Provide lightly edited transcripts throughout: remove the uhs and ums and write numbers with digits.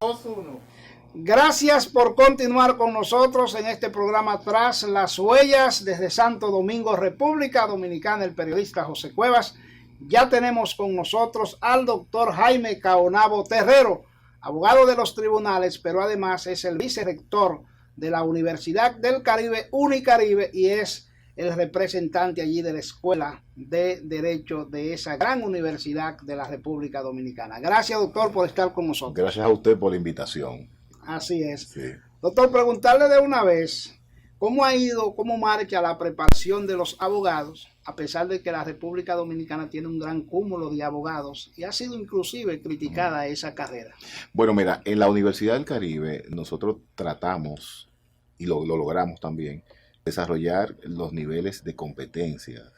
2, 1. Gracias por continuar con nosotros en este programa Tras las Huellas desde Santo Domingo, República Dominicana, el periodista José Cuevas. Ya tenemos con nosotros al doctor Jaime Caonabo Terrero, abogado de los tribunales, pero además es el vicerrector de la Universidad del Caribe, Unicaribe, y es el representante allí de la Escuela de Derecho de esa gran universidad de la República Dominicana. Gracias, doctor, por estar con nosotros. Gracias a usted por la invitación. Así es. Sí. Doctor, preguntarle de una vez, ¿cómo ha ido, cómo marcha la preparación de los abogados, a pesar de que la República Dominicana tiene un gran cúmulo de abogados y ha sido inclusive criticada esa carrera? Bueno, mira, en la Universidad del Caribe nosotros tratamos, y lo logramos también, desarrollar los niveles de competencias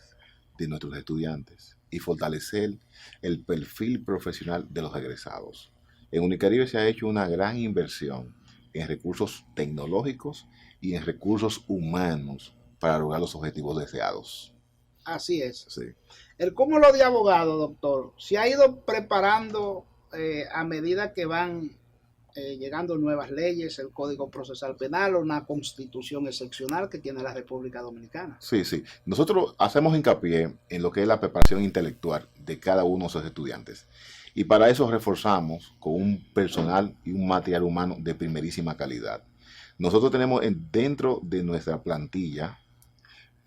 de nuestros estudiantes y fortalecer el perfil profesional de los egresados. En Unicaribe se ha hecho una gran inversión en recursos tecnológicos y en recursos humanos para lograr los objetivos deseados. Así es. Sí. El cúmulo de abogados, doctor, se ha ido preparando a medida que van llegando nuevas leyes, el Código Procesal Penal, una constitución excepcional que tiene la República Dominicana. Sí, sí. Nosotros hacemos hincapié en lo que es la preparación intelectual de cada uno de esos estudiantes. Y para eso reforzamos con un personal y un material humano de primerísima calidad. Nosotros tenemos dentro de nuestra plantilla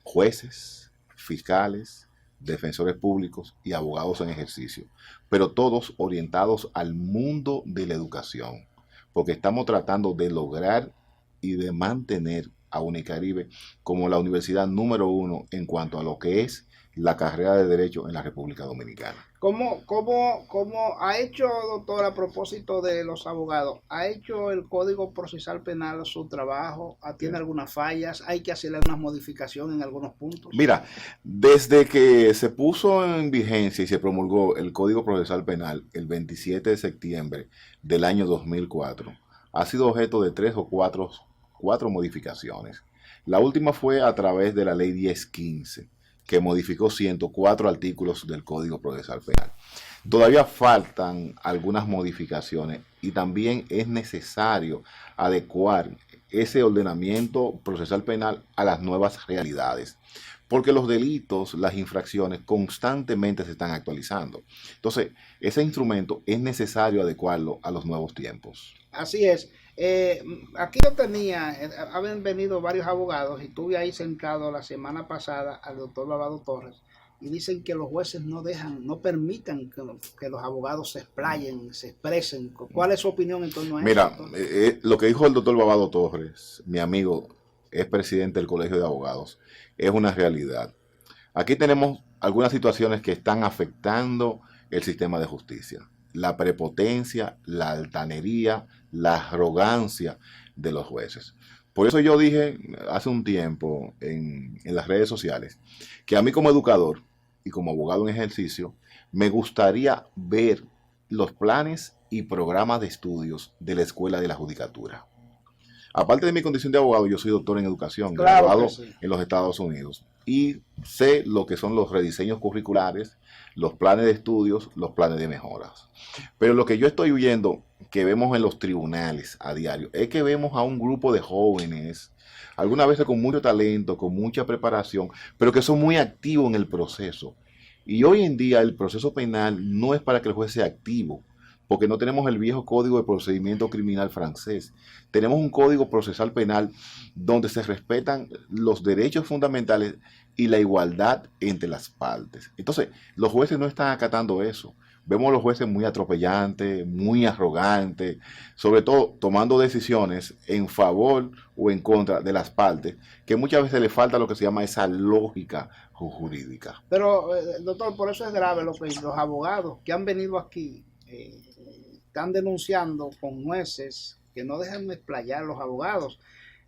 jueces, fiscales, defensores públicos y abogados en ejercicio, pero todos orientados al mundo de la educación, porque estamos tratando de lograr y de mantener a Unicaribe como la universidad número 1 en cuanto a lo que es la carrera de Derecho en la República Dominicana. ¿Cómo ha hecho, doctor, a propósito de los abogados? ¿Ha hecho el Código Procesal Penal su trabajo? ¿Tiene algunas fallas? ¿Hay que hacerle algunas modificaciones en algunos puntos? Mira, desde que se puso en vigencia y se promulgó el Código Procesal Penal el 27 de septiembre del año 2004, ha sido objeto de 3 o 4 modificaciones. La última fue a través de la Ley 1015, que modificó 104 artículos del Código Procesal Penal. Todavía faltan algunas modificaciones y también es necesario adecuar ese ordenamiento procesal penal a las nuevas realidades, porque los delitos, las infracciones constantemente se están actualizando. Entonces, ese instrumento es necesario adecuarlo a los nuevos tiempos. Así es. Aquí yo tenía, habían venido varios abogados y tuve ahí sentado la semana pasada al doctor Lavado Torres y dicen que los jueces no permitan que los abogados se explayen, se expresen. ¿Cuál es su opinión en torno a eso? Mira, lo que dijo el doctor Lavado Torres, mi amigo, es presidente del Colegio de Abogados, es una realidad. Aquí tenemos algunas situaciones que están afectando el sistema de justicia. La prepotencia, la altanería, la arrogancia de los jueces. Por eso yo dije hace un tiempo en las redes sociales que a mí como educador y como abogado en ejercicio me gustaría ver los planes y programas de estudios de la Escuela de la Judicatura. Aparte de mi condición de abogado, yo soy doctor en educación, claro, graduado sí, en los Estados Unidos. Y sé lo que son los rediseños curriculares, los planes de estudios, los planes de mejoras. Pero lo que yo estoy viendo, que vemos en los tribunales a diario, es que vemos a un grupo de jóvenes, algunas veces con mucho talento, con mucha preparación, pero que son muy activos en el proceso. Y hoy en día el proceso penal no es para que el juez sea activo, porque no tenemos el viejo Código de Procedimiento Criminal francés. Tenemos un Código Procesal Penal donde se respetan los derechos fundamentales y la igualdad entre las partes. Entonces, los jueces no están acatando eso. Vemos a los jueces muy atropellantes, muy arrogantes, sobre todo tomando decisiones en favor o en contra de las partes, que muchas veces le falta lo que se llama esa lógica jurídica. Pero, doctor, por eso es grave lo que los abogados que han venido aquí están denunciando con jueces que no dejan de explayar los abogados.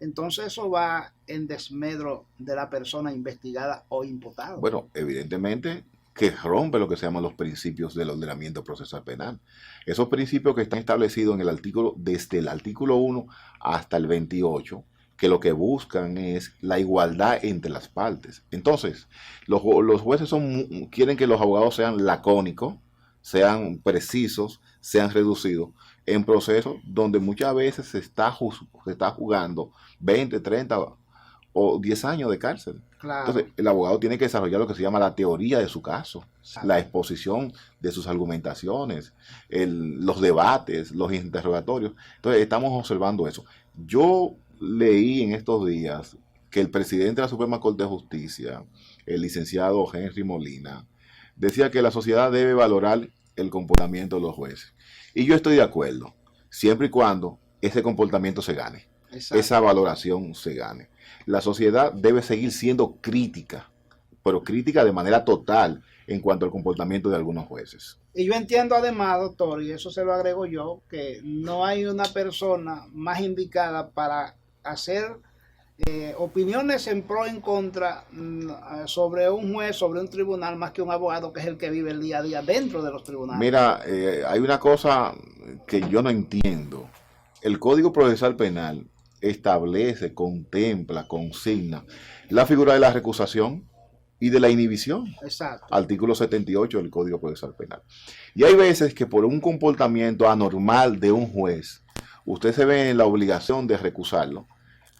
Entonces eso va en desmedro de la persona investigada o imputada. Bueno, evidentemente que rompe lo que se llaman los principios del ordenamiento procesal penal. Esos principios que están establecidos en el artículo, desde el artículo 1 hasta el 28, que lo que buscan es la igualdad entre las partes. Entonces, los jueces quieren que los abogados sean lacónicos, sean precisos, sean reducidos en procesos donde muchas veces se está jugando 20, 30 o 10 años de cárcel. Claro. Entonces, el abogado tiene que desarrollar lo que se llama la teoría de su caso, la exposición de sus argumentaciones, los debates, los interrogatorios. Entonces, estamos observando eso. Yo leí en estos días que el presidente de la Suprema Corte de Justicia, el licenciado Henry Molina, decía que la sociedad debe valorar el comportamiento de los jueces. Y yo estoy de acuerdo, siempre y cuando ese comportamiento se gane, esa valoración se gane. La sociedad debe seguir siendo crítica, pero crítica de manera total en cuanto al comportamiento de algunos jueces. Y yo entiendo además, doctor, y eso se lo agrego yo, que no hay una persona más indicada para hacer opiniones en pro y en contra sobre un juez, sobre un tribunal, más que un abogado, que es el que vive el día a día dentro de los tribunales. Mira, hay una cosa que yo no entiendo. El Código Procesal Penal establece, contempla, consigna la figura de la recusación y de la inhibición. Exacto. Artículo 78 del Código Procesal Penal. Y hay veces que por un comportamiento anormal de un juez, usted se ve en la obligación de recusarlo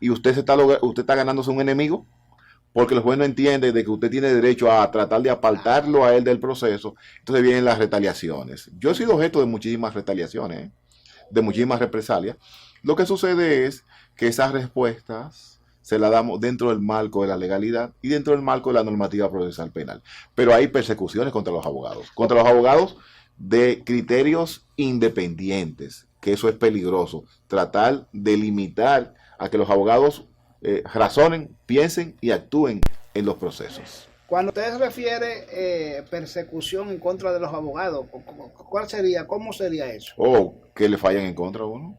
y usted está ganándose un enemigo porque el juez no entiende de que usted tiene derecho a tratar de apartarlo a él del proceso. Entonces vienen las retaliaciones. Yo he sido objeto de muchísimas retaliaciones, de muchísimas represalias. Lo que sucede es que esas respuestas se las damos dentro del marco de la legalidad y dentro del marco de la normativa procesal penal. Pero hay persecuciones contra los abogados de criterios independientes, que eso es peligroso. Tratar de limitar a que los abogados razonen, piensen y actúen en los procesos. Cuando usted se refiere persecución en contra de los abogados, ¿cuál sería? ¿Cómo sería eso? O que le fallan en contra a uno.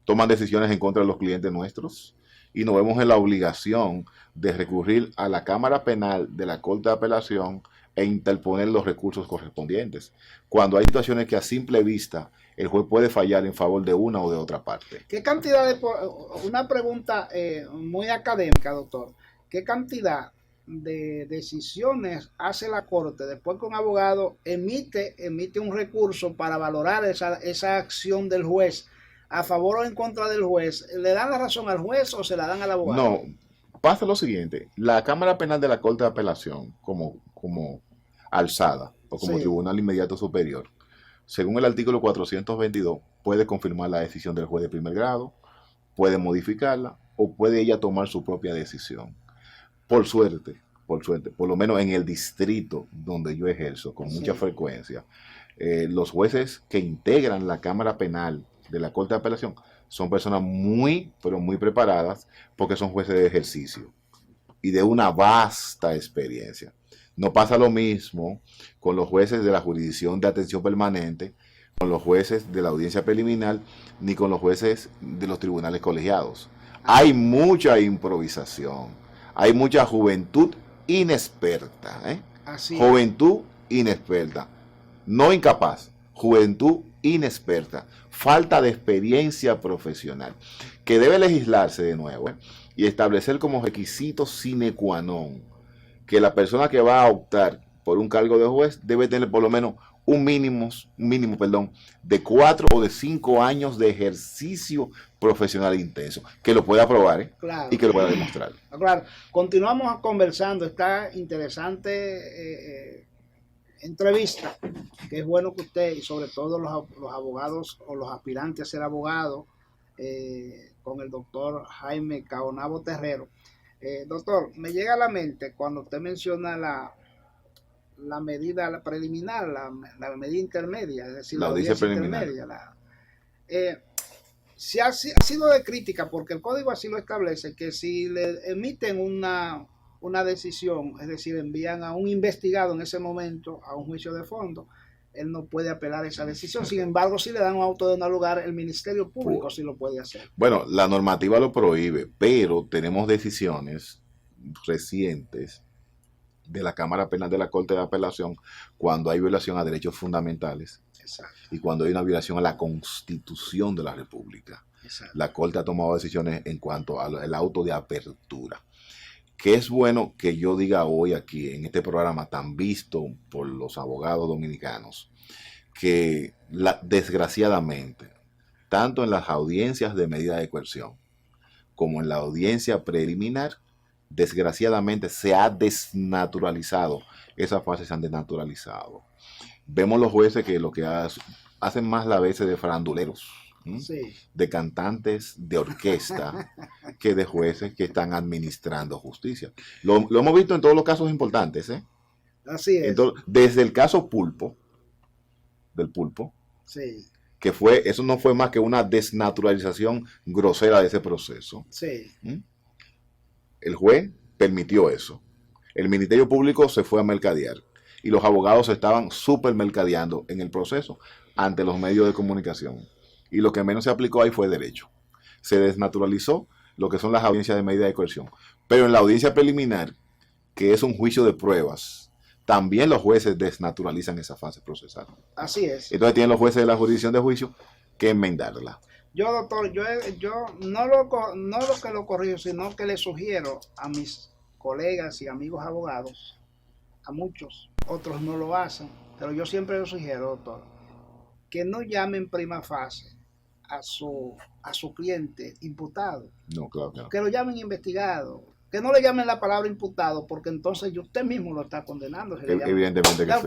Toman decisiones en contra de los clientes nuestros y nos vemos en la obligación de recurrir a la Cámara Penal de la Corte de Apelación e interponer los recursos correspondientes. Cuando hay situaciones que a simple vista el juez puede fallar en favor de una o de otra parte. ¿Qué cantidad de... Una pregunta muy académica, doctor. ¿Qué cantidad de decisiones hace la Corte después que un abogado emite un recurso para valorar esa acción del juez a favor o en contra del juez? ¿Le dan la razón al juez o se la dan al abogado? No, pasa lo siguiente. La Cámara Penal de la Corte de Apelación, como alzada o como tribunal inmediato superior, según el artículo 422, puede confirmar la decisión del juez de primer grado, puede modificarla o puede ella tomar su propia decisión. Por suerte, por lo menos en el distrito donde yo ejerzo con mucha frecuencia, los jueces que integran la Cámara Penal de la Corte de Apelación son personas muy, pero muy preparadas, porque son jueces de ejercicio y de una vasta experiencia. No pasa lo mismo con los jueces de la jurisdicción de atención permanente, con los jueces de la audiencia preliminar, ni con los jueces de los tribunales colegiados. Hay mucha improvisación, hay mucha juventud inexperta, Así juventud inexperta, no incapaz, juventud inexperta, falta de experiencia profesional, que debe legislarse de nuevo y establecer como requisito sine qua non que la persona que va a optar por un cargo de juez debe tener por lo menos un mínimo de 4 o de 5 años de ejercicio profesional intenso, que lo pueda probar claro, y que lo pueda demostrar. Claro, continuamos conversando, está interesante entrevista, que es bueno que usted y sobre todo los abogados o los aspirantes a ser abogados con el doctor Jaime Caonabo Terrero. Doctor, me llega a la mente cuando usted menciona la medida preliminar, la medida intermedia, es decir, la audiencia preliminar. Se ha sido de crítica porque el código así lo establece, que si le emiten una decisión, es decir, envían a un investigado en ese momento a un juicio de fondo, él no puede apelar esa decisión. Sin embargo, si le dan un auto de no lugar, el Ministerio Público sí lo puede hacer. Bueno, la normativa lo prohíbe, pero tenemos decisiones recientes de la Cámara Penal de la Corte de Apelación cuando hay violación a derechos fundamentales. Exacto. Y cuando hay una violación a la Constitución de la República. Exacto. La Corte ha tomado decisiones en cuanto al auto de apertura. que es bueno que yo diga hoy aquí en este programa tan visto por los abogados dominicanos, que desgraciadamente, tanto en las audiencias de medida de coerción como en la audiencia preliminar, desgraciadamente se ha desnaturalizado, esas fases se han desnaturalizado. Vemos los jueces que lo que hacen más la veces de faranduleros, sí, de cantantes de orquesta, que de jueces que están administrando justicia. Lo hemos visto en todos los casos importantes, ¿eh? Así es. Desde el caso Pulpo, del Pulpo, Sí, que eso no fue más que una desnaturalización grosera de ese proceso. sí. El juez permitió eso. El Ministerio Público se fue a mercadear y los abogados estaban súper mercadeando en el proceso ante los medios de comunicación. Y lo que menos se aplicó ahí fue derecho. Se desnaturalizó lo que son las audiencias de medida de coerción. Pero en la audiencia preliminar, que es un juicio de pruebas, también los jueces desnaturalizan esa fase procesal. Así es. Entonces tienen los jueces de la jurisdicción de juicio que enmendarla. Yo, doctor, yo no lo que lo corrijo, sino que le sugiero a mis colegas y amigos abogados, a muchos, otros no lo hacen, pero yo siempre les sugiero, doctor, que no llamen prima facie a su cliente imputado. No, claro. Que lo llamen investigado. Que no le llamen la palabra imputado, porque entonces usted mismo lo está condenando. Evidentemente que ya sí.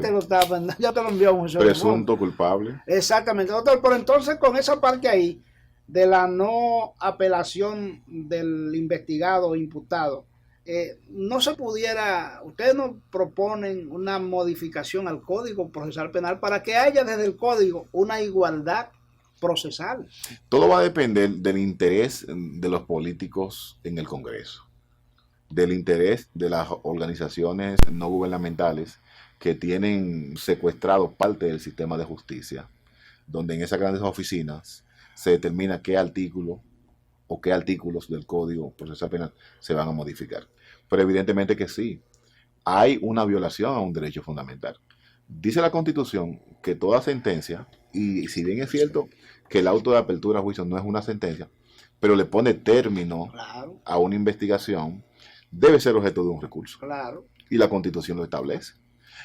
Ya te lo envió un juicio. Presunto culpable. Exactamente, doctor. Pero entonces con esa parte ahí de la no apelación del investigado o imputado, no se pudiera, ustedes nos proponen una modificación al Código Procesal Penal para que haya desde el Código una igualdad procesal. Todo va a depender del interés de los políticos en el Congreso, del interés de las organizaciones no gubernamentales que tienen secuestrado parte del sistema de justicia, donde en esas grandes oficinas se determina qué artículo o qué artículos del Código Procesal Penal se van a modificar. Pero evidentemente que sí, hay una violación a un derecho fundamental. Dice la Constitución que toda sentencia, y si bien es cierto que el auto de apertura a juicio no es una sentencia, pero le pone término Claro, a una investigación, debe ser objeto de un recurso. claro. Y la Constitución lo establece.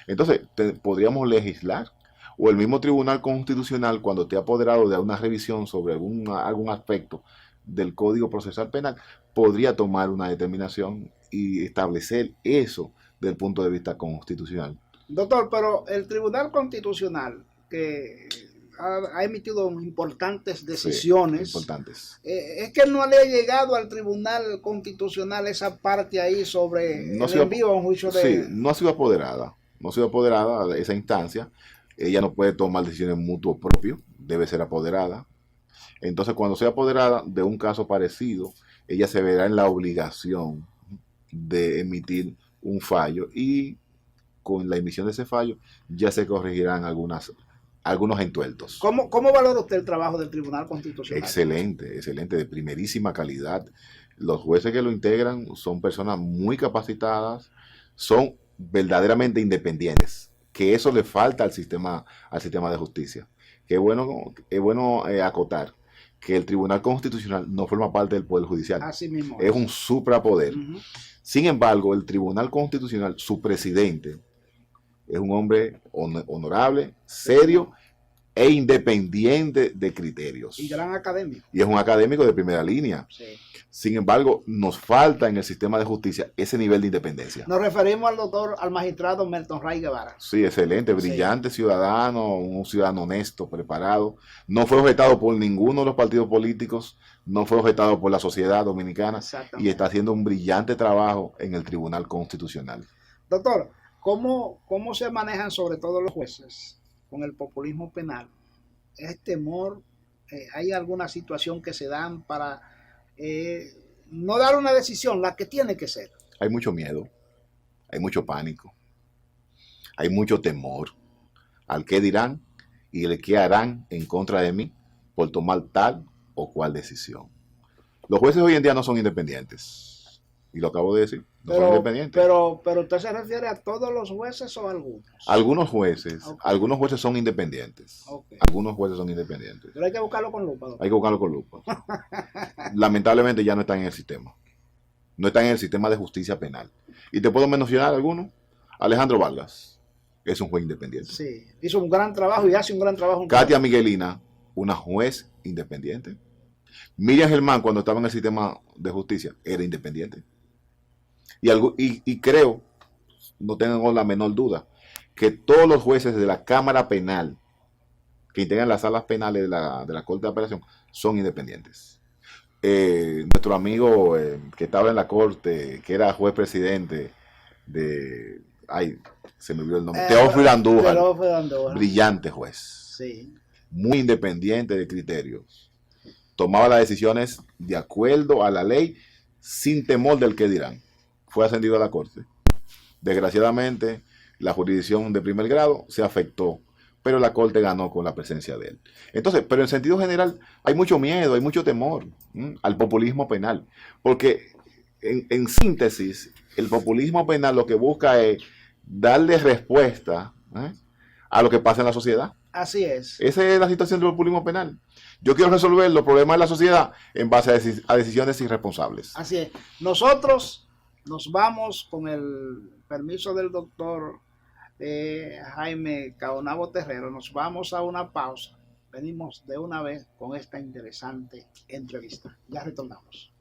Entonces, podríamos legislar, o el mismo Tribunal Constitucional, cuando esté apoderado de una revisión sobre algún aspecto del Código Procesal Penal, podría tomar una determinación y establecer eso desde el punto de vista constitucional. Doctor, pero el Tribunal Constitucional, que ha emitido importantes decisiones, Sí, importantes. Es que no le ha llegado al Tribunal Constitucional esa parte ahí sobre No el envío a un juicio de... Sí, no ha sido apoderada. No ha sido apoderada de esa instancia. Ella no puede tomar decisiones mutuo propio, debe ser apoderada. Entonces, cuando sea apoderada de un caso parecido, ella se verá en la obligación de emitir un fallo y con la emisión de ese fallo ya se corregirán algunos entuertos. ¿Cómo valora usted el trabajo del Tribunal Constitucional? Excelente, excelente, de primerísima calidad. Los jueces que lo integran son personas muy capacitadas, son verdaderamente independientes, que eso le falta al sistema de justicia. Es bueno acotar que el Tribunal Constitucional no forma parte del Poder Judicial. Así mismo. Es un suprapoder. Uh-huh. Sin embargo, el Tribunal Constitucional, su presidente, es un hombre honorable, serio e independiente de criterios. Y gran académico. Y es un académico de primera línea. Sí. Sin embargo, nos falta en el sistema de justicia ese nivel de independencia. Nos referimos al magistrado Melton Ray Guevara. Sí, excelente, brillante ciudadano, un ciudadano honesto, preparado. No fue objetado por ninguno de los partidos políticos, no fue objetado por la sociedad dominicana y está haciendo un brillante trabajo en el Tribunal Constitucional. Doctor, ¿cómo se manejan sobre todo los jueces con el populismo penal? ¿Es temor? ¿Hay alguna situación que se dan para no dar una decisión, la que tiene que ser? Hay mucho miedo, hay mucho pánico, hay mucho temor al qué dirán y el qué harán en contra de mí por tomar tal o cual decisión. Los jueces hoy en día no son independientes, y lo acabo de decir, son independientes. Pero ¿usted se refiere a todos los jueces o a algunos? Algunos jueces son independientes. Okay. Algunos jueces son independientes. Pero hay que buscarlo con lupa, doctor. Hay que buscarlo con lupa. Lamentablemente ya no están en el sistema. no están en el sistema de justicia penal. Y te puedo mencionar algunos. Alejandro Vargas es un juez independiente. Sí, hizo un gran trabajo y hace un gran trabajo. Katia Miguelina, una juez independiente. Miriam Germán, cuando estaba en el sistema de justicia, era independiente. Y creo, no tengo la menor duda, que todos los jueces de la Cámara Penal que integran las salas penales de la Corte de Apelación son independientes. Nuestro amigo que estaba en la Corte, que era juez presidente de... Ay, se me olvidó el nombre. Teófilo Andújar. Brillante juez. Sí. Muy independiente de criterios. Tomaba las decisiones de acuerdo a la ley, sin temor del que dirán. Fue ascendido a la Corte. Desgraciadamente, la jurisdicción de primer grado se afectó, pero la Corte ganó con la presencia de él. Entonces, pero en sentido general, hay mucho miedo, hay mucho temor al populismo penal, porque en síntesis, el populismo penal lo que busca es darle respuesta a lo que pasa en la sociedad. Así es. Esa es la situación del populismo penal. Yo quiero resolver los problemas de la sociedad en base a decisiones irresponsables. Así es. Nosotros nos vamos con el permiso del doctor Jaime Caonabo Terrero. Nos vamos a una pausa. Venimos de una vez con esta interesante entrevista. Ya retornamos.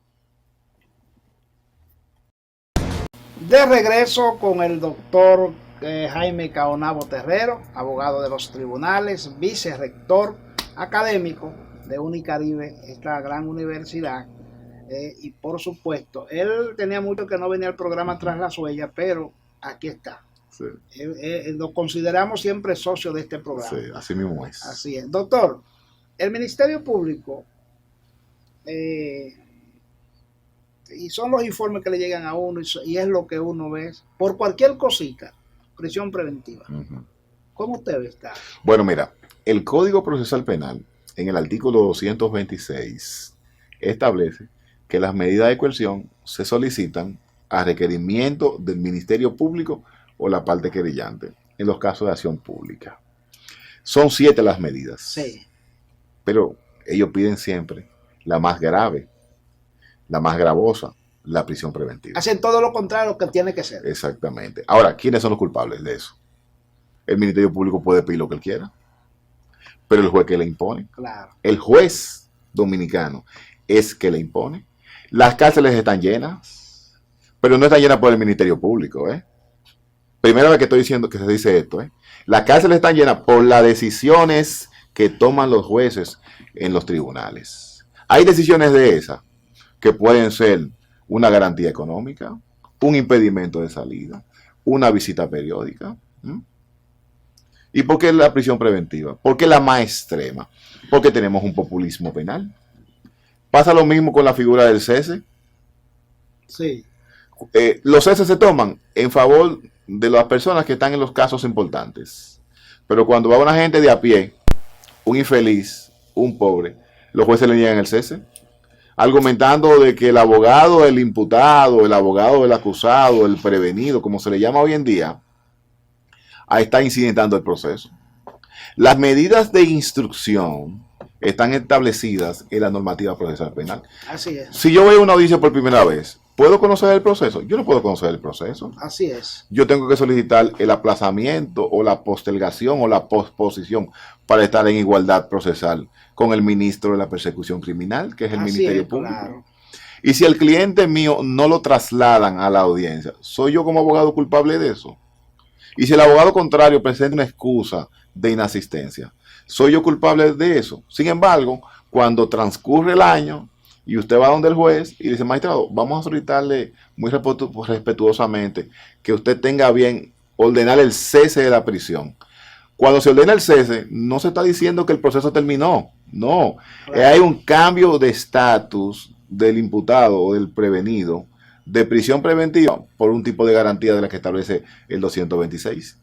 De regreso con el doctor Jaime Caonabo Terrero, abogado de los tribunales, vicerrector académico de Unicaribe, esta gran universidad, y por supuesto, él tenía mucho que no venía al programa Tras las Huellas, pero aquí está. Sí. Lo consideramos siempre socio de este programa. Sí, así mismo es. Así es. Doctor, el Ministerio Público, y son los informes que le llegan a uno, y es lo que uno ve, por cualquier cosita, prisión preventiva. ¿Cómo usted ve esta? Bueno, mira, el Código Procesal Penal, en el artículo 226, establece que las medidas de coerción se solicitan a requerimiento del Ministerio Público o la parte querellante en los casos de acción pública. Son 7 las medidas. Sí. Pero ellos piden siempre la más grave, la más gravosa, la prisión preventiva. Hacen todo lo contrario que tiene que ser. Exactamente. Ahora, ¿quiénes son los culpables de eso? El Ministerio Público puede pedir lo que él quiera, pero el juez que le impone. Claro. El juez dominicano es que le impone. Las cárceles están llenas, pero no están llenas por el Ministerio Público, Primera vez que estoy diciendo que se dice esto, Las cárceles están llenas por las decisiones que toman los jueces en los tribunales. Hay decisiones de esas que pueden ser una garantía económica, un impedimento de salida, una visita periódica. ¿Y por qué la prisión preventiva? ¿Por qué la más extrema? Porque tenemos un populismo penal. Pasa lo mismo con la figura del cese. Sí. Los ceses se toman en favor de las personas que están en los casos importantes. Pero cuando va una gente de a pie, un infeliz, un pobre, los jueces le niegan el cese, argumentando de que el abogado del imputado, el abogado del acusado, el prevenido, como se le llama hoy en día, está incidentando el proceso. Las medidas de instrucción están establecidas en la normativa procesal penal. Así es. Si yo voy a una audiencia por primera vez, ¿puedo conocer el proceso? Yo no puedo conocer el proceso. Así es. Yo tengo que solicitar el aplazamiento o la postergación o la posposición para estar en igualdad procesal con el ministro de la persecución criminal, que es el Ministerio Público. Claro. Y si el cliente mío no lo trasladan a la audiencia, ¿soy yo como abogado culpable de eso? Y si el abogado contrario presenta una excusa de inasistencia, ¿soy yo culpable de eso? Sin embargo, cuando transcurre el año y usted va donde el juez y dice, magistrado, vamos a solicitarle muy respetuosamente que usted tenga bien ordenar el cese de la prisión. Cuando se ordena el cese, no se está diciendo que el proceso terminó. No, hay un cambio de estatus del imputado o del prevenido de prisión preventiva por un tipo de garantía de la que establece el 226.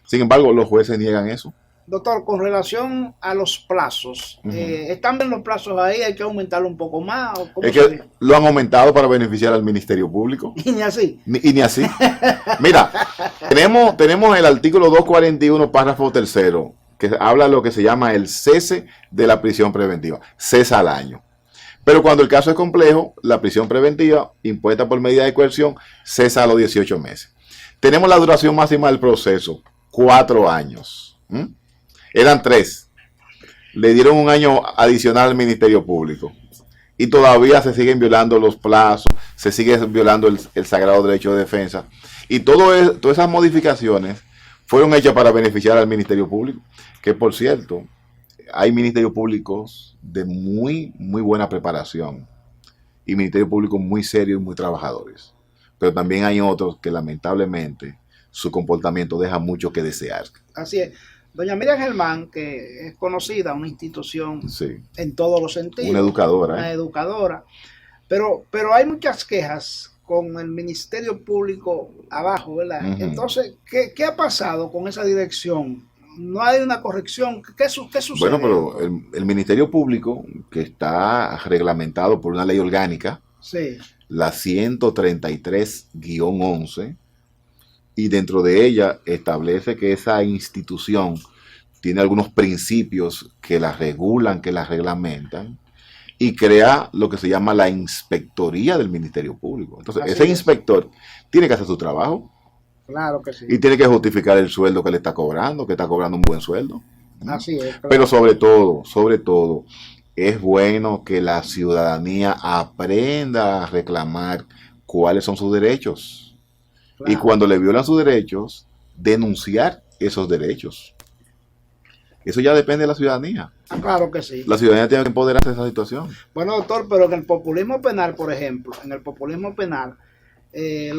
Sin embargo, los jueces niegan eso. Doctor, con relación a los plazos, ¿están bien los plazos ahí? ¿Hay que aumentarlo un poco más? ¿O es que lo han aumentado para beneficiar al Ministerio Público. Y ni así. Ni así. Mira, tenemos el artículo 241, párrafo 3, que habla de lo que se llama el cese de la prisión preventiva. Cesa al año. Pero cuando el caso es complejo, la prisión preventiva impuesta por medida de coerción cesa a los 18 meses. Tenemos la duración máxima del proceso, 4 años. Eran 3. Le dieron un año adicional al Ministerio Público. Y todavía se siguen violando los plazos, se sigue violando el sagrado derecho de defensa. Y todas esas modificaciones fueron hechas para beneficiar al Ministerio Público, que por cierto, hay ministerios públicos de muy, muy buena preparación y ministerios públicos muy serios y muy trabajadores. Pero también hay otros que lamentablemente su comportamiento deja mucho que desear. Así es. Doña Miriam Germán, que es conocida, una institución Sí. en todos los sentidos. Una educadora. Una educadora. Pero hay muchas quejas con el Ministerio Público abajo, ¿verdad? Entonces, ¿qué ha pasado con esa dirección? No hay una corrección. ¿Qué sucede? Bueno, pero el Ministerio Público, que está reglamentado por una ley orgánica, sí, la 133-11, y dentro de ella establece que esa institución tiene algunos principios que la regulan, que la reglamentan, y crea lo que se llama la inspectoría del Ministerio Público. Entonces, ese inspector tiene que hacer su trabajo. Claro que sí. Y tiene que justificar el sueldo que le está cobrando, que está cobrando un buen sueldo. Así es. Claro. Pero sobre todo, es bueno que la ciudadanía aprenda a reclamar cuáles son sus derechos. Claro. Y cuando le violan sus derechos, denunciar esos derechos. Eso ya depende de la ciudadanía. Claro que sí. La ciudadanía tiene que empoderarse de esa situación. Bueno, doctor, pero en el populismo penal, por ejemplo, los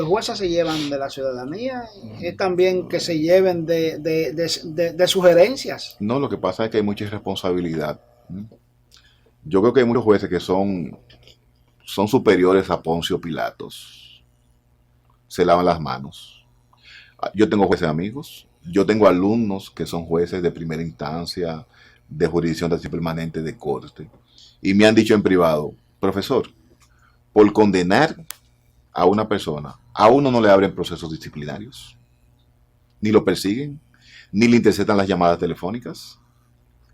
jueces se llevan de la ciudadanía, es también que se lleven de sugerencias. No, lo que pasa es que hay mucha irresponsabilidad. Yo creo que hay muchos jueces que son superiores a Poncio Pilatos. Se lavan las manos. Yo tengo jueces amigos, yo tengo alumnos que son jueces de primera instancia, de jurisdicción de acción permanente, de corte, y me han dicho en privado, profesor, por condenar a una persona, a uno no le abren procesos disciplinarios, ni lo persiguen, ni le interceptan las llamadas telefónicas.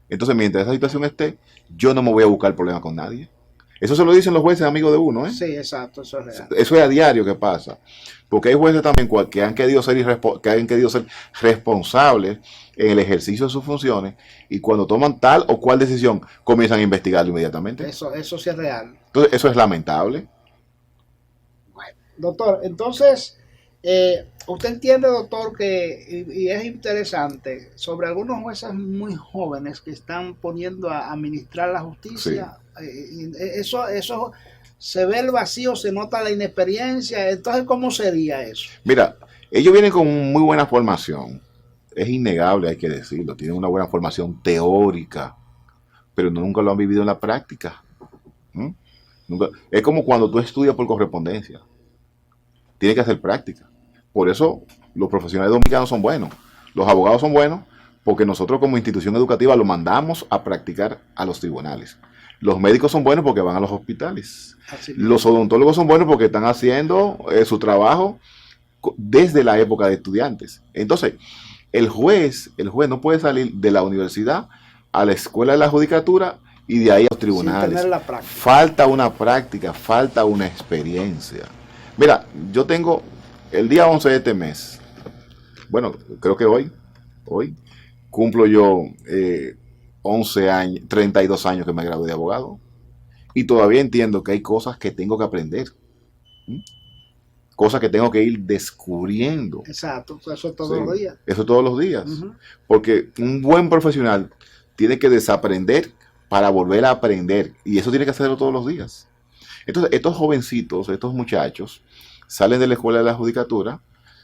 Entonces, mientras esa situación esté, yo no me voy a buscar problemas con nadie. Eso se lo dicen los jueces amigos de uno, ¿eh? Sí, exacto, eso es real. Eso es a diario que pasa. Porque hay jueces también que han querido ser responsables en el ejercicio de sus funciones, y cuando toman tal o cual decisión, comienzan a investigarlo inmediatamente. Eso sí es real. Entonces, eso es lamentable. Doctor, entonces, usted entiende, doctor, que, y es interesante, sobre algunos jueces muy jóvenes que están poniendo a administrar la justicia, sí. Eso se ve el vacío, se nota la inexperiencia. Entonces, ¿cómo sería eso? Mira, ellos vienen con muy buena formación, es innegable, hay que decirlo, tienen una buena formación teórica, pero nunca lo han vivido en la práctica. Nunca. Es como cuando tú estudias por correspondencia. Tiene que hacer práctica. Por eso los profesionales dominicanos son buenos. Los abogados son buenos porque nosotros como institución educativa lo mandamos a practicar a los tribunales. Los médicos son buenos porque van a los hospitales. Los odontólogos son buenos porque están haciendo su trabajo desde la época de estudiantes. Entonces, el juez no puede salir de la universidad a la escuela de la judicatura y de ahí a los tribunales. Sin tener la práctica. Falta una práctica, falta una experiencia. Mira, yo tengo el día 11 de este mes, bueno, creo que hoy cumplo yo 11 años, 32 años que me gradué de abogado, y todavía entiendo que hay cosas que tengo que aprender, cosas que tengo que ir descubriendo. Exacto, eso todos los días. Eso todos los días, porque un buen profesional tiene que desaprender para volver a aprender, y eso tiene que hacerlo todos los días. Entonces, estos jovencitos, estos muchachos, salen de la escuela de la judicatura,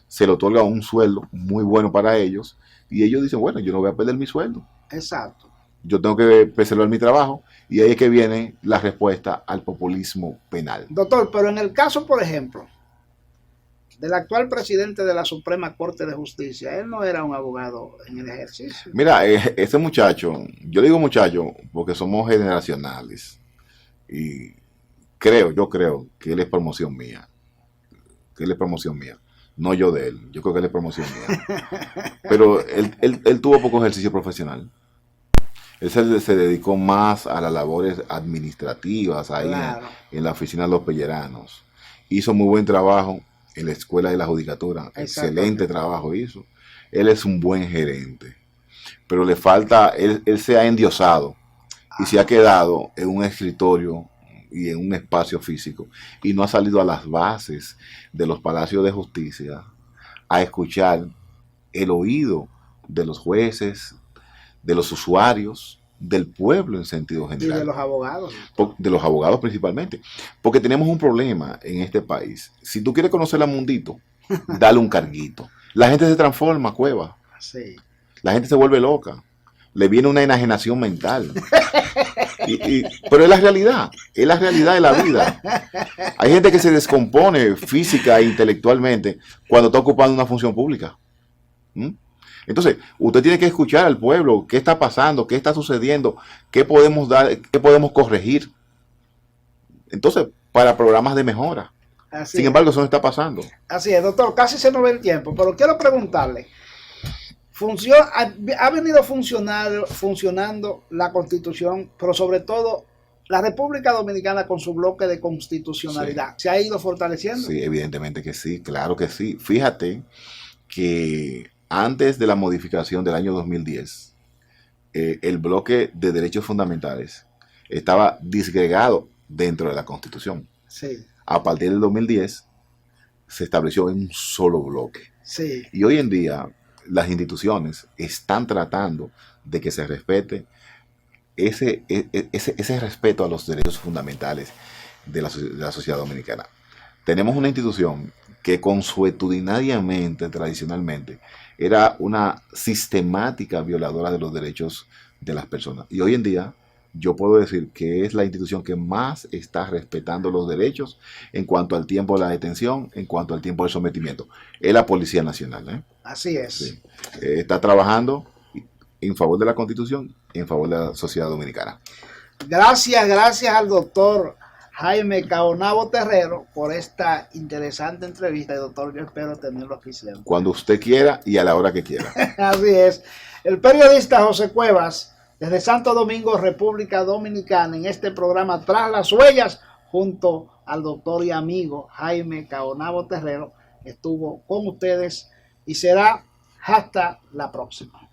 se le otorga un sueldo muy bueno para ellos, y ellos dicen, bueno, yo no voy a perder mi sueldo. Exacto. Yo tengo que preservar mi trabajo, y ahí es que viene la respuesta al populismo penal. Doctor, pero en el caso, por ejemplo, del actual presidente de la Suprema Corte de Justicia, él no era un abogado en el ejercicio. Mira, ese muchacho, yo digo muchacho porque somos generacionales, y yo creo que él es promoción mía. No yo de él. Yo creo que él es promoción mía. Pero él tuvo poco ejercicio profesional. Él se dedicó más a las labores administrativas ahí Claro. en la oficina de los Pelleranos. Hizo muy buen trabajo en la escuela de la judicatura. Excelente trabajo hizo. Él es un buen gerente. Pero le falta, él se ha endiosado y se ha quedado en un escritorio y en un espacio físico y no ha salido a las bases de los palacios de justicia a escuchar el oído de los jueces, de los usuarios, del pueblo en sentido general. Y de los abogados. De los abogados principalmente. Porque tenemos un problema en este país. Si tú quieres conocer a Mundito, dale un carguito. La gente se transforma, Cueva. Sí. La gente se vuelve loca. Le viene una enajenación mental. Pero es la realidad de la vida. Hay gente que se descompone física e intelectualmente cuando está ocupando una función pública. Entonces, usted tiene que escuchar al pueblo, qué está pasando, qué está sucediendo, qué podemos dar, qué podemos corregir. Entonces, para programas de mejora. Sin embargo, eso no está pasando. Así es, doctor, casi se nos ve el tiempo, pero quiero preguntarle, ha venido funcionando la Constitución, pero sobre todo la República Dominicana con su bloque de constitucionalidad? ¿Se ha ido fortaleciendo? Sí, evidentemente que sí, claro que sí. Fíjate que antes de la modificación del año 2010, el bloque de derechos fundamentales estaba disgregado dentro de la Constitución. Sí. A partir del 2010 se estableció en un solo bloque. Sí. Y hoy en día las instituciones están tratando de que se respete ese respeto a los derechos fundamentales de la sociedad dominicana. Tenemos una institución que consuetudinariamente, tradicionalmente, era una sistemática violadora de los derechos de las personas. Y hoy en día yo puedo decir que es la institución que más está respetando los derechos en cuanto al tiempo de la detención, en cuanto al tiempo del sometimiento. Es la Policía Nacional. Así es. Sí. Está trabajando en favor de la Constitución y en favor de la sociedad dominicana. Gracias al doctor Jaime Caonabo Terrero por esta interesante entrevista. Doctor, yo espero tenerlo aquí siempre. Cuando usted quiera y a la hora que quiera. Así es. El periodista José Cuevas, desde Santo Domingo, República Dominicana, en este programa Tras las Huellas, junto al doctor y amigo Jaime Caonabo Terrero, estuvo con ustedes y será hasta la próxima.